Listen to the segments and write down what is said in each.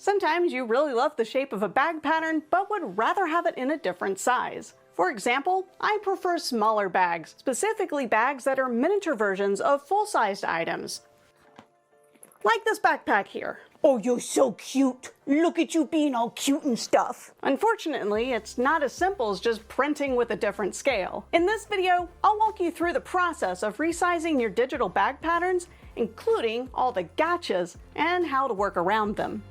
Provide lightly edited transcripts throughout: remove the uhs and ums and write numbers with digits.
Sometimes you really love the shape of a bag pattern, but would rather have it in a different size. For example, I prefer smaller bags, specifically bags that are miniature versions of full-sized items. Like this backpack here. Oh, you're so cute. Look at you being all cute and stuff. Unfortunately, it's not as simple as just printing with a different scale. In this video, I'll walk you through the process of resizing your digital bag patterns, including all the gotchas and how to work around them.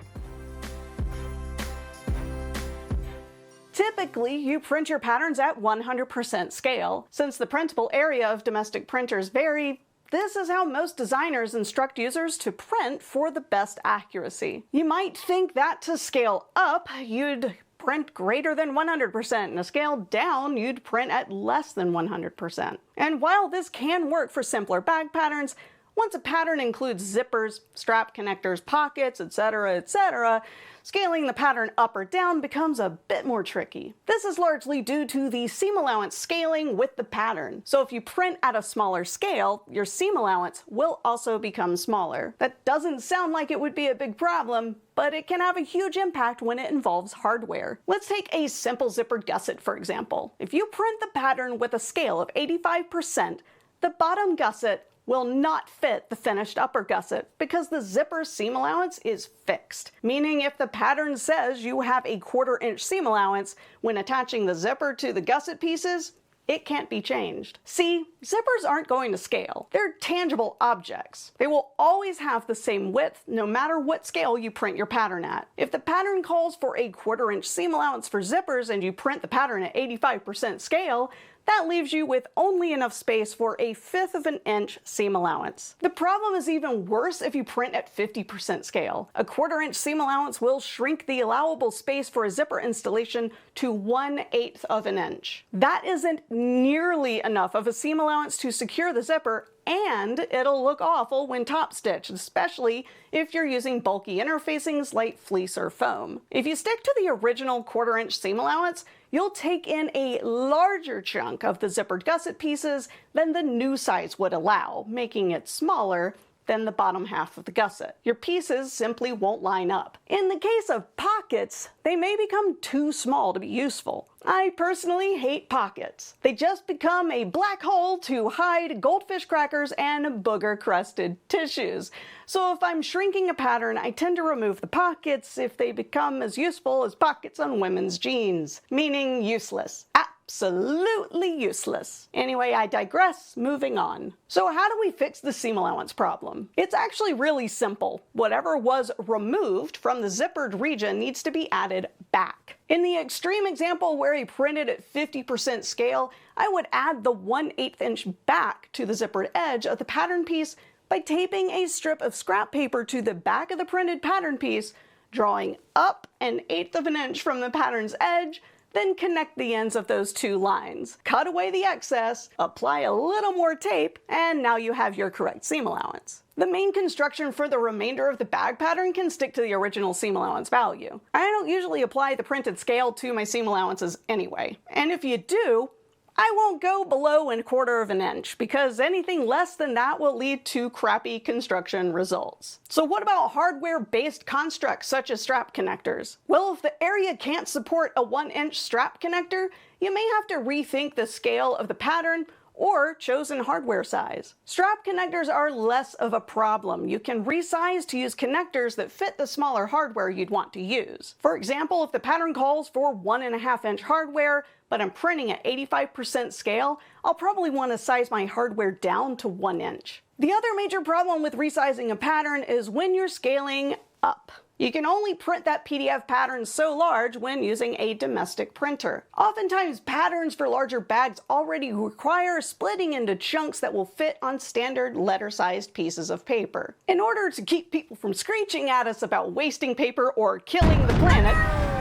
Typically, you print your patterns at 100% scale. Since the printable area of domestic printers vary, this is how most designers instruct users to print for the best accuracy. You might think that to scale up, you'd print greater than 100%, and to scale down, you'd print at less than 100%. And while this can work for simpler bag patterns, once a pattern includes zippers, strap connectors, pockets, etc., scaling the pattern up or down becomes a bit more tricky. This is largely due to the seam allowance scaling with the pattern. So if you print at a smaller scale, your seam allowance will also become smaller. That doesn't sound like it would be a big problem, but it can have a huge impact when it involves hardware. Let's take a simple zippered gusset, for example. If you print the pattern with a scale of 85%, the bottom gusset will not fit the finished upper gusset because the zipper seam allowance is fixed. Meaning if the pattern says you have a 1/4 inch seam allowance when attaching the zipper to the gusset pieces, it can't be changed. See, zippers aren't going to scale. They're tangible objects. They will always have the same width no matter what scale you print your pattern at. If the pattern calls for a 1/4 inch seam allowance for zippers and you print the pattern at 85% scale, that leaves you with only enough space for a 1/5 of an inch seam allowance. The problem is even worse if you print at 50% scale. A 1/4 inch seam allowance will shrink the allowable space for a zipper installation to 1/8 of an inch. That isn't nearly enough of a seam allowance to secure the zipper, and it'll look awful when top stitched, especially if you're using bulky interfacings like fleece or foam. If you stick to the original 1/4 inch seam allowance, you'll take in a larger chunk of the zippered gusset pieces than the new size would allow, making it smaller than the bottom half of the gusset. Your pieces simply won't line up. In the case of pockets, they may become too small to be useful. I personally hate pockets. They just become a black hole to hide goldfish crackers and booger-crusted tissues. So if I'm shrinking a pattern, I tend to remove the pockets if they become as useful as pockets on women's jeans. Meaning useless. Absolutely useless. Anyway, I digress, moving on. So how do we fix the seam allowance problem? It's actually really simple. Whatever was removed from the zippered region needs to be added back. In the extreme example where I printed at 50% scale, I would add the 1/8 inch back to the zippered edge of the pattern piece by taping a strip of scrap paper to the back of the printed pattern piece, drawing up 1/8 of an inch from the pattern's edge, then connect the ends of those two lines. Cut away the excess, apply a little more tape, and now you have your correct seam allowance. The main construction for the remainder of the bag pattern can stick to the original seam allowance value. I don't usually apply the printed scale to my seam allowances anyway. And if you do, I won't go below 1/4 of an inch, because anything less than that will lead to crappy construction results. So what about hardware-based constructs such as strap connectors? Well, if the area can't support a 1-inch strap connector, you may have to rethink the scale of the pattern or chosen hardware size. Strap connectors are less of a problem. You can resize to use connectors that fit the smaller hardware you'd want to use. For example, if the pattern calls for 1.5 inch hardware, but I'm printing at 85% scale, I'll probably want to size my hardware down to 1 inch. The other major problem with resizing a pattern is when you're scaling up. You can only print that PDF pattern so large when using a domestic printer. Oftentimes, patterns for larger bags already require splitting into chunks that will fit on standard letter-sized pieces of paper. In order to keep people from screeching at us about wasting paper or killing the planet,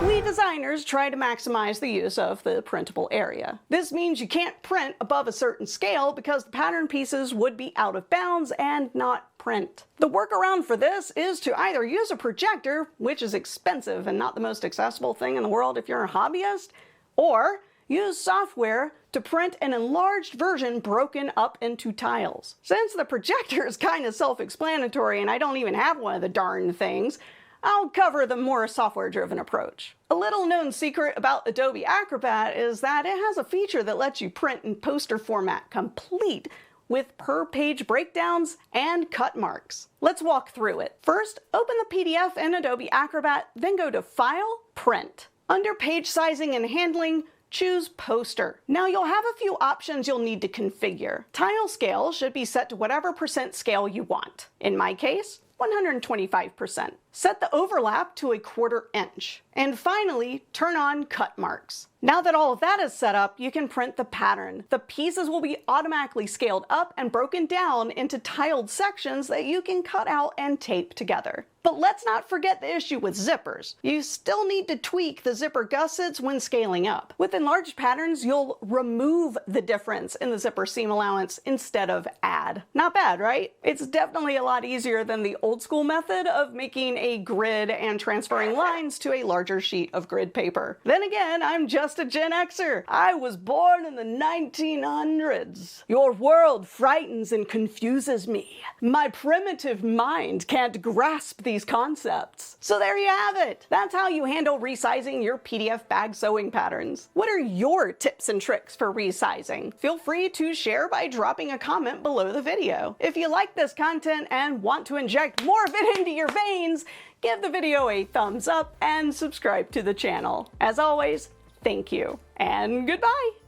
we designers try to maximize the use of the printable area. This means you can't print above a certain scale because the pattern pieces would be out of bounds and not print. The workaround for this is to either use a projector, which is expensive and not the most accessible thing in the world if you're a hobbyist, or use software to print an enlarged version broken up into tiles. Since the projector is kind of self-explanatory and I don't even have one of the darn things, I'll cover the more software-driven approach. A little known secret about Adobe Acrobat is that it has a feature that lets you print in poster format complete with per-page breakdowns and cut marks. Let's walk through it. First, open the PDF in Adobe Acrobat, then go to File, Print. Under Page Sizing and Handling, choose Poster. Now you'll have a few options you'll need to configure. Tile scale should be set to whatever percent scale you want. In my case, 125%. Set the overlap to 1/4 inch. And finally, turn on cut marks. Now that all of that is set up, you can print the pattern. The pieces will be automatically scaled up and broken down into tiled sections that you can cut out and tape together. But let's not forget the issue with zippers. You still need to tweak the zipper gussets when scaling up. With enlarged patterns, you'll remove the difference in the zipper seam allowance instead of add. Not bad, right? It's definitely a lot easier than the old school method of making a grid and transferring lines to a larger sheet of grid paper. Then again, I'm just a Gen Xer. I was born in the 1900s. Your world frightens and confuses me. My primitive mind can't grasp these concepts. So there you have it. That's how you handle resizing your PDF bag sewing patterns. What are your tips and tricks for resizing? Feel free to share by dropping a comment below the video. If you like this content and want to inject more of it into your veins, give the video a thumbs up and subscribe to the channel. As always, thank you and goodbye.